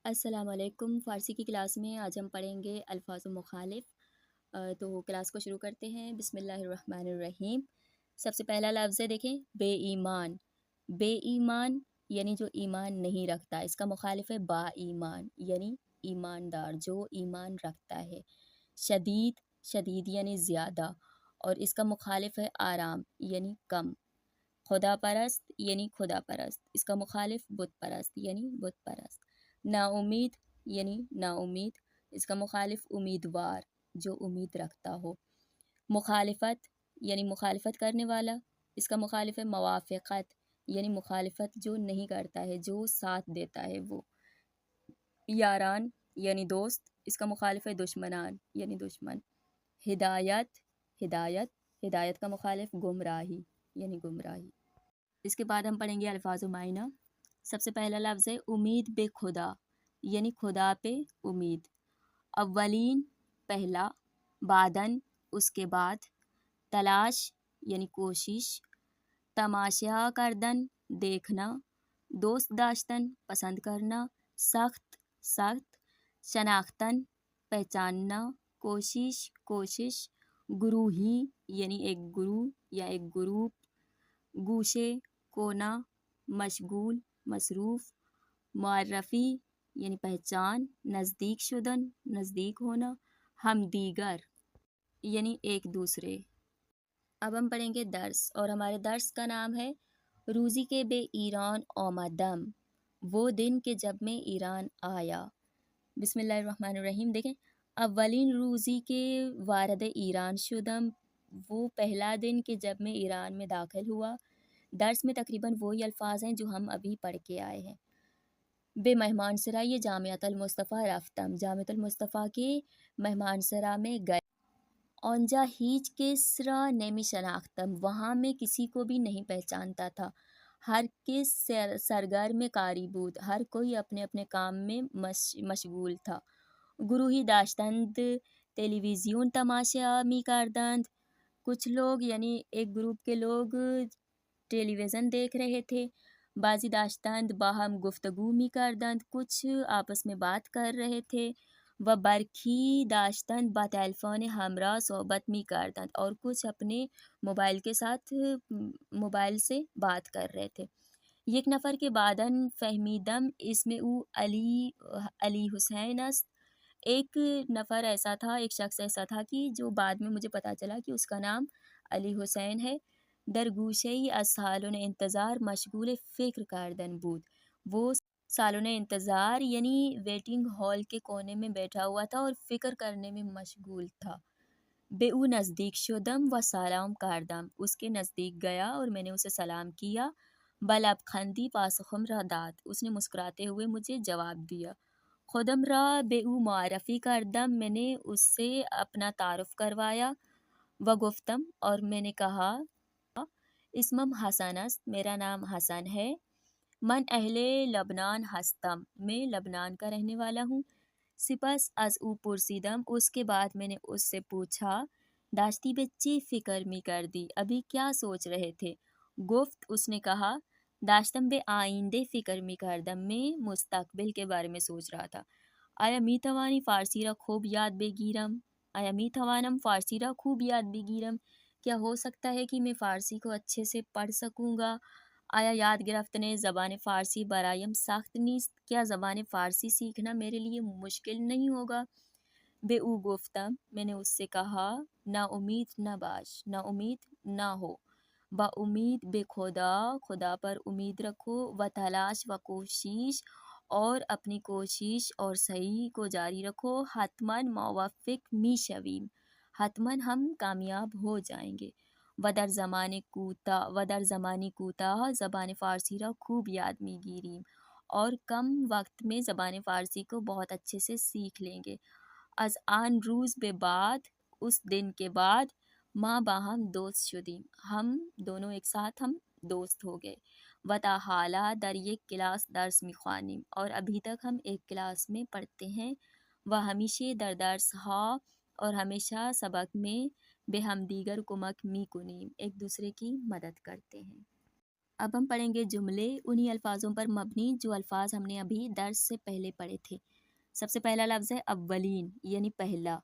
السلام علیکم۔ فارسی کی کلاس میں آج ہم پڑھیں گے الفاظ و مخالف۔ تو کلاس کو شروع کرتے ہیں۔ بسم اللہ الرحمن الرحیم۔ سب سے پہلا لفظ ہے، دیکھیں، بے ایمان۔ بے ایمان یعنی جو ایمان نہیں رکھتا، اس کا مخالف ہے با ایمان یعنی ایماندار، جو ایمان رکھتا ہے۔ شدید، شدید یعنی زیادہ، اور اس کا مخالف ہے آرام یعنی کم۔ خدا پرست یعنی خدا پرست، اس کا مخالف بت پرست یعنی بت پرست۔ نا امید یعنی نا امید، اس کا مخالف امیدوار، جو امید رکھتا ہو۔ مخالفت یعنی مخالفت کرنے والا، اس کا مخالف ہے موافقت یعنی مخالفت جو نہیں کرتا ہے، جو ساتھ دیتا ہے وہ۔ یاران یعنی دوست، اس کا مخالف ہے دشمنان یعنی دشمن۔ ہدایت، ہدایت، ہدایت کا مخالف گمراہی یعنی گمراہی۔ اس کے بعد ہم پڑھیں گے الفاظ و معنی۔ سب سے پہلا لفظ ہے امید بے خدا یعنی خدا پہ امید۔ اولین پہلا، بعدن اس کے بعد، تلاش یعنی کوشش، تماشا کردن دیکھنا، دوست داشتن پسند کرنا، سخت سخت، شناختن پہچاننا، کوشش کوشش، گروہی یعنی ایک گروہ یا ایک گروپ، گوشے کونا، مشغول مصروف، معرفی یعنی پہچان، نزدیک شدن نزدیک ہونا، ہم دیگر یعنی ایک دوسرے۔ اب ہم پڑھیں گے درس، اور ہمارے درس کا نام ہے روزی کے بے ایران آمدم، وہ دن کہ جب میں ایران آیا۔ بسم اللہ الرحمن الرحیم۔ دیکھیں، اولین روزی کے وارد ایران شدم، وہ پہلا دن کہ جب میں ایران میں داخل ہوا۔ درس میں تقریباً وہی الفاظ ہیں جو ہم ابھی پڑھ کے آئے ہیں۔ بے مہمان سرا، یہ جامعۃ المصطفیٰ رفتم، جامعۃ المصطفیٰ کے مہمان سرا میں گئے۔ اونجا ہیچ کے سرا نیمی شناختم، وہاں میں کسی کو بھی نہیں پہچانتا تھا۔ ہر کے سرگرم کاری بود، ہر کوئی اپنے اپنے کام میں مشغول تھا۔ گروہی داشتند، ٹیلی ویژن تماشا می کردند، کچھ لوگ یعنی ایک گروپ کے لوگ ٹیلی ویژن دیکھ رہے تھے۔ بازی داشتند، باہم گفتگو می کردند، کچھ آپس میں بات کر رہے تھے۔ و برکھی داشتند، با ٹیلیفون ہمراہ صحبت می کردند، اور کچھ اپنے موبائل کے ساتھ موبائل سے بات کر رہے تھے۔ یک نفر کے بعدن فہمیدم اسم او علی حسین است، ایک نفر ایسا تھا، ایک شخص ایسا تھا کہ جو بعد میں مجھے پتا چلا کہ اس کا نام علی حسین ہے۔ در گوشه‌ای از سالن انتظار مشغول فکر کردن بود، وہ سالن انتظار یعنی ویٹنگ ہال کے کونے میں بیٹھا ہوا تھا اور فکر کرنے میں مشغول تھا۔ بے او نزدیک شدم و سلام کردم، اس کے نزدیک گیا اور میں نے اسے سلام کیا۔ بلبخندی پاسخم را داد، اس نے مسکراتے ہوئے مجھے جواب دیا۔ خودم را بے او معرفی کردم، میں نے اس سے اپنا تعارف کروایا۔ و گفتم، اور میں نے کہا، اسمم حسن است، میرا نام حسن ہے۔ من اہل لبنان ہستم، میں لبنان کا رہنے والا ہوں۔ سپس از او پرسیدم، اس کے بعد میں نے اس سے پوچھا، داشتی بچی فکر می کردی، ابھی کیا سوچ رہے تھے؟ گفت، اس نے کہا، داشتم بے آئندے فکر می کردم، میں مستقبل کے بارے میں سوچ رہا تھا۔ آیا می توانی فارسی را خوب یاد بگیرم، آیا می توانم فارسی را خوب یاد بگیرم، کیا ہو سکتا ہے کہ میں فارسی کو اچھے سے پڑھ سکوں گا؟ آیا یاد گرفتن زبان فارسی برایم سخت نیست، کیا زبان فارسی سیکھنا میرے لیے مشکل نہیں ہوگا؟ بے او گفتم، میں نے اس سے کہا، نا امید نہ باش، نا امید نہ ہو، با امید بے خدا، خدا پر امید رکھو، و تلاش و کوشش، اور اپنی کوشش اور سعی کو جاری رکھو، حتماً موفق می شویم، حتماً ہم کامیاب ہو جائیں گے۔ و در زمانی کوتاہ زبان فارسی را خوب یاد می گیریم، اور کم وقت میں زبان فارسی کو بہت اچھے سے سیکھ لیں گے۔ از آن روز به بعد، اس دن کے بعد، ما باہم دوست شدیم، ہم دونوں ایک ساتھ ہم دوست ہو گئے۔ و تا حالا در یک کلاس درس می خوانیم، اور ابھی تک ہم ایک کلاس میں پڑھتے ہیں۔ و ہمیشہ در درس ہا، اور ہمیشہ سبق میں، بے ہم دیگر کمک می کنیم، ایک دوسرے کی مدد کرتے ہیں۔ اب ہم پڑھیں گے جملے انہی الفاظوں پر مبنی جو الفاظ ہم نے ابھی درس سے پہلے پڑھے تھے۔ سب سے پہلا لفظ ہے اولین یعنی پہلا۔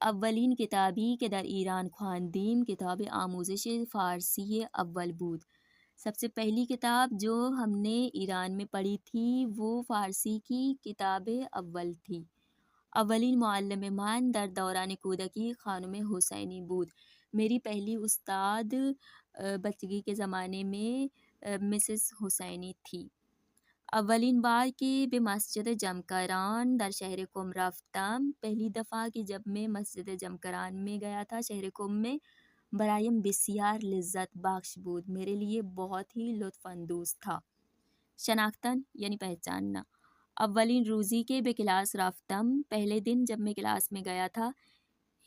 اولین کتابی که در ایران خواندیم کتاب آموزش فارسی اول بود۔ سب سے پہلی کتاب جو ہم نے ایران میں پڑھی تھی وہ فارسی کی کتاب اول تھی۔ اولین معلم من در دوران کودکی خانم حسینی بود۔ میری پہلی استاد بچگی کے زمانے میں مسز حسینی تھی۔ اولین بار کہ به مسجد جمکران در شہر قم رفتم، پہلی دفعہ کہ جب میں مسجد جمکران میں گیا تھا شہر قم میں، برایم بسیار لذت بخش بود، میرے لیے بہت ہی لطف اندوز تھا۔ شناختن یعنی پہچاننا۔ اولین روزی کے به کلاس رفتم، پہلے دن جب میں کلاس میں گیا تھا،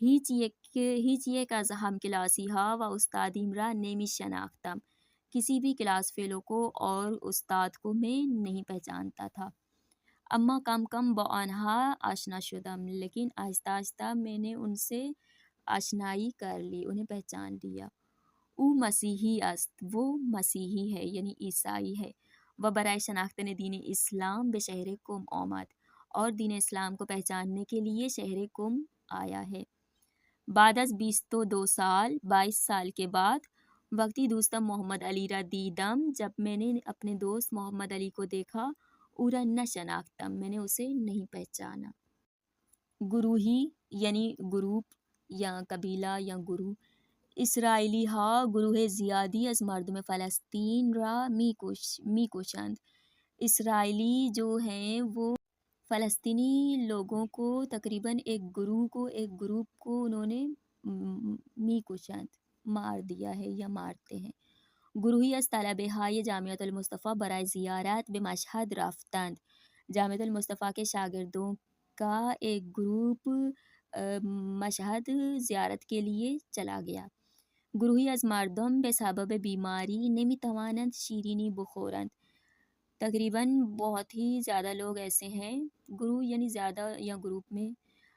هیچ یک از هم کلاسی ها و استادیم را نمی شناختم، کسی بھی کلاس فیلو کو اور استاد کو میں نہیں پہچانتا تھا۔ اما کم کم با آنها آشنا شدم، لیکن آہستہ آہستہ میں نے ان سے آشنائی کر لی، انہیں پہچان لیا۔ او مسیحی است، وہ مسیحی ہے یعنی عیسائی ہے۔ و برای شناختن دین اسلام به شہر قم آمد، اور دین اسلام کو پہچاننے کے لیے شہر قم آیا ہے۔ بعد از 22 سال، 22 سال کے بعد، وقتی دوستم محمد علی را دیدم، جب میں نے اپنے دوست محمد علی کو دیکھا، او را نشناختم، میں نے اسے نہیں پہچانا۔ گروہی یعنی گروپ یا قبیلہ یا گروہ۔ اسرائیلی ها گروہ زیادی از مردم فلسطین را میکشند، اسرائیلی جو ہیں وہ فلسطینی لوگوں کو تقریباً ایک گروپ کو انہوں نے میکشند مار دیا ہے یا مارتے ہیں۔ گروہی از طلبه های جامعة المصطفی برای زیارت به مشهد رفتند، جامعة المصطفی کے شاگردوں کا ایک گروپ مشہد زیارت کے لیے چلا گیا۔ گروہی از مردم به سبب بیماری نمیتوانند شیرینی بخورند، تقریباً بہت ہی زیادہ لوگ ایسے ہیں، گروہ یعنی زیادہ یا گروپ میں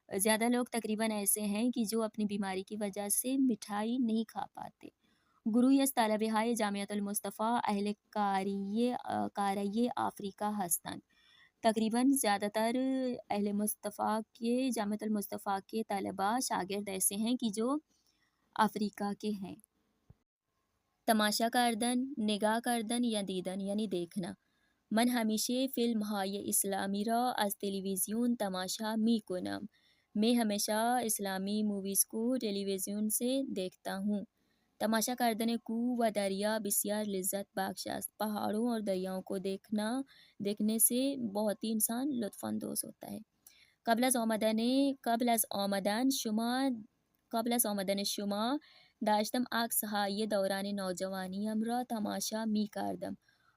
زیادہ لوگ تقریباً ایسے ہیں کہ جو اپنی بیماری کی وجہ سے مٹھائی نہیں کھا پاتے۔ گروہی از طلبه های جامعة المصطفی اهل قاره آفریقا هستند، تقریباً زیادہ تر اہل مصطفیٰ کے جامعة المصطفی کے طلباء شاگرد ایسے ہیں کہ جو افریقہ کے ہیں۔ تماشا کردن، نگاه کردن یا دیدن یعنی دیکھنا۔ من همیشه فیلم های اسلامی را از تلویزیون تماشا می کنم، میں ہمیشہ اسلامی موویز کو ٹیلی ویژن سے دیکھتا ہوں۔ تماشا کردن کوه و دریا بسیار لذت بخش است، پہاڑوں اور دریاؤں کو دیکھنے سے بہت ہی انسان لطف اندوز ہوتا ہے۔ قبل از آمدن شما داشتم عکس های دوران نوجوانیم را تماشا می کردم،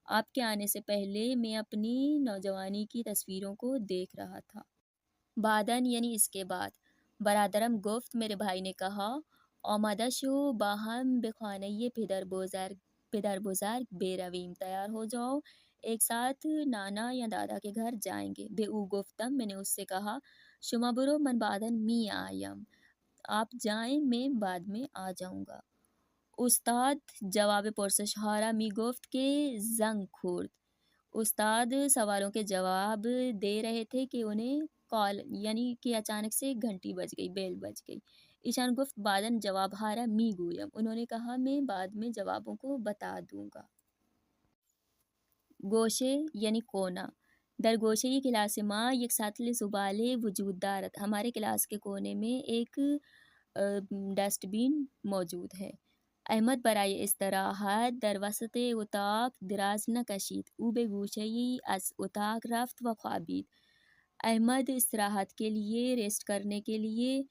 آپ کے آنے سے پہلے میں اپنی نوجوانی کی تصویروں کو دیکھ رہا تھا۔ بعدن یعنی اس کے بعد۔ برادرم گفت، میرے بھائی نے کہا، آماده شو با هم به خانه پدر بزرگ برویم، تیار ہو جاؤ، ایک ساتھ نانا یا دادا کے گھر جائیں گے۔ به او گفتم، میں نے اس سے کہا، شما برو من بعداً می آیم، آپ جائیں میں بعد میں آ جاؤں گا۔ استاد جواب پرسش ها را می گفت که زنگ خورد، استاد سوالوں کے جواب دے رہے تھے کہ انہیں کال یعنی کہ اچانک سے گھنٹی بج گئی، بیل بج گئی۔ ایشان گفت بعداً جواب ها را می گویم، انہوں نے کہا میں بعد میں جوابوں کو بتا دوں گا۔ گوشه یعنی کونا۔ در گوشه کلاس ما یک سطل زباله وجود دارد، ہمارے کلاس کے کونے میں ایک ڈسٹ بین موجود ہے۔ احمد برای استراحت در وسط اتاق دراز نکشید، او به گوشه‌ای از اتاق رفت و خوابید۔ احمد استراحت کے لیے ریسٹ کرنے کے لیے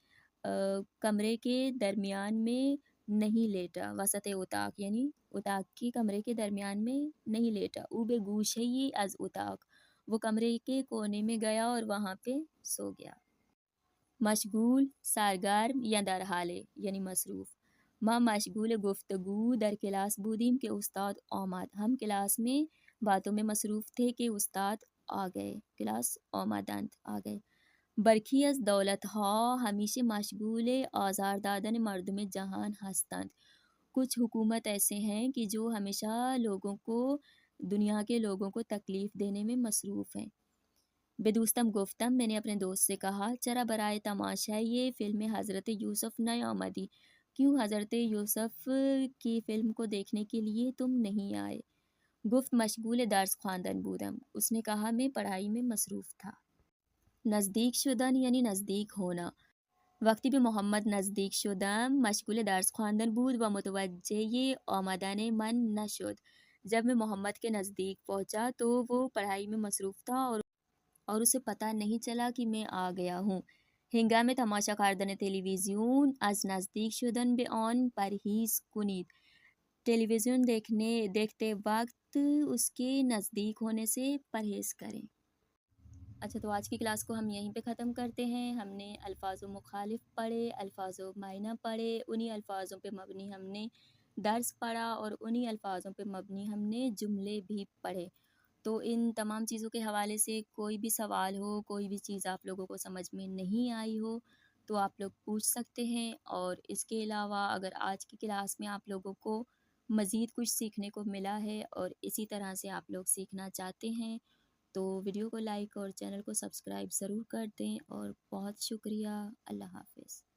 کمرے کے درمیان میں نہیں لیٹا، وسط اتاق یعنی اتاق کی کمرے کے درمیان میں نہیں لیٹا۔ او به گوشه‌ای از اتاق، وہ کمرے کے کونے میں گیا اور وہاں پہ سو گیا۔ مشغول، سرگرم یا در حال یعنی مصروف۔ ما مشغول گفتگو در کلاس بودیم که استاد آمد، ہم کلاس میں باتوں میں مصروف تھے کہ استاد آ گئے، کلاس آمدند آ گئے۔ برخی از دولتها همیشه مشغول آزار دادن مردم جهان هستند، کچھ حکومت ایسے ہیں کہ جو ہمیشہ لوگوں کو دنیا کے لوگوں کو تکلیف دینے میں مصروف ہیں۔ بدوستم گفتم، میں نے اپنے دوست سے کہا چرا برائے تماشا یہ فلم حضرت یوسف نہ آمدی، کیوں حضرت یوسف کی فلم کو دیکھنے کے لیے تم نہیں آئے؟ گفت مشغول درس خواندن بودم، اس نے کہا میں پڑھائی میں مصروف تھا۔ نزدیک شدن یعنی نزدیک ہونا۔ وقتی به محمد نزدیک شدم مشغول درس خواندن بود و متوجه آمدن من نشد۔ جب میں محمد کے نزدیک پہنچا تو وہ پڑھائی میں مصروف تھا اور اسے پتہ نہیں چلا کہ میں آ گیا ہوں۔ هنگام تماشا کردن تلویزیون از نزدیک شدن به آن پرهیز کنید۔ ٹیلی ویژن دیکھتے وقت اس کے نزدیک ہونے سے پرہیز کریں۔ اچھا، تو آج کی کلاس کو ہم یہیں پہ ختم کرتے ہیں۔ ہم نے الفاظ و مخالف پڑھے، الفاظ و معنی پڑھے، انہی الفاظوں پہ مبنی ہم نے درس پڑھا اور انہی الفاظوں پہ مبنی ہم نے جملے بھی پڑھے۔ تو ان تمام چیزوں کے حوالے سے کوئی بھی سوال ہو، کوئی بھی چیز آپ لوگوں کو سمجھ میں نہیں آئی ہو تو آپ لوگ پوچھ سکتے ہیں۔ اور اس کے علاوہ اگر آج کی کلاس میں آپ لوگوں کو مزید کچھ سیکھنے کو ملا ہے اور اسی طرح سے آپ لوگ سیکھنا چاہتے ہیں تو ویڈیو کو لائک اور چینل کو سبسکرائب ضرور کر دیں، اور بہت شکریہ۔ اللہ حافظ۔